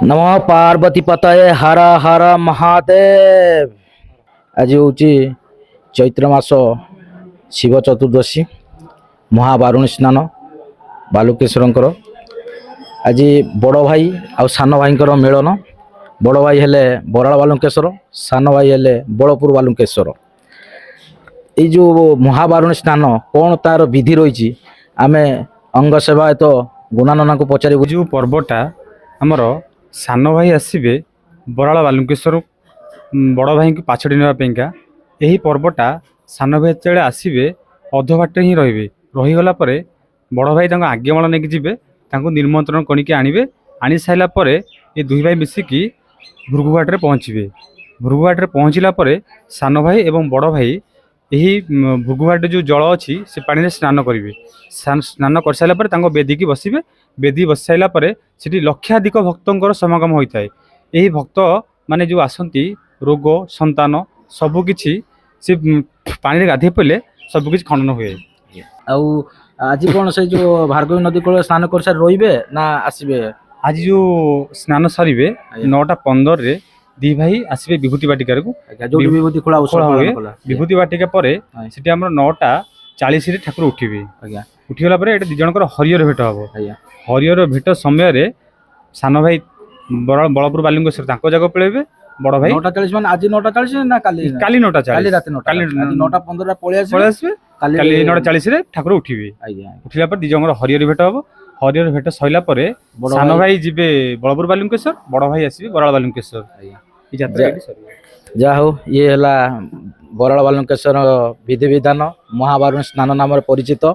नमः पार्वती पतये हर हर महादेव। आज हूँ चैत्र मास शिव चतुर्दशी महाबारुणी स्नान बालुकेश्वर। आज बड़ भाई आ सान भाई मिलन। बड़ भाई हेले बराल बालुकेश्वर, सान भाई हेले बड़पुर बालुकेश्वर। ये जो महाबारुणी स्नान कौन तार विधि रही आम अंग सेवायत गुणानना को पचारि जो पर्वटा आमर सान भाई आसबे बराल बालुकेश्वर बड़ भाई को पाछड़ी नापा यही पर्वटा सान भाई जो आसबे अध बाटे ही रहीगला बड़ भाई आज्ञामाल नहीं जी निमंत्रण करके आणवे। आनी सारापर ये दुई भाई मिसिकी भृगुघाटे पहुँचे। भृगुघाटे पहुँचला सान भाई एवं बड़ भाई यही भृगुघाटे जो जल अच्छी से पानी स्नान करेंगे। स्नान कर सारापर बेदी की बसवे। बेदी बस सारापर से लक्षाधिक भक्तर समागम होता है। यही भक्त माने जो आसती रोग संतान सबकि से पानी गाधे पड़े सबकि खंडन हुए। आज कौन से जो भार्गवी नदी को स्नान कर सारी रे ना आसबे? आज जो स्नान सर 9:15 दी भाई आसबे विभूति बाटिकार को जो विभूति खोला हुए। विभूति बाटिका पर 9:40 ठाकुर उठे। उठीगला दी जनकर हरियर भेट हम। हरियर भेट समय सान भाई बड़पुर बालुकेश्वर जगह पलैबे। बड़ भाई 9:40 मान आज 9:40 ना काली 9:15 पलैसबे। काली 9:40 ठाकुर उठे। उठला दी जनकर हरियर भेट हम। हरियर भेट सैला सान भाई जी बड़पुर बालुकेश्वर, बड़ भाई आसबे बराल बालुकेश्वर। जा हो ये है बराल बालुकेश्वर विधि विधान महाबारुणी स्नान नाम परिचित।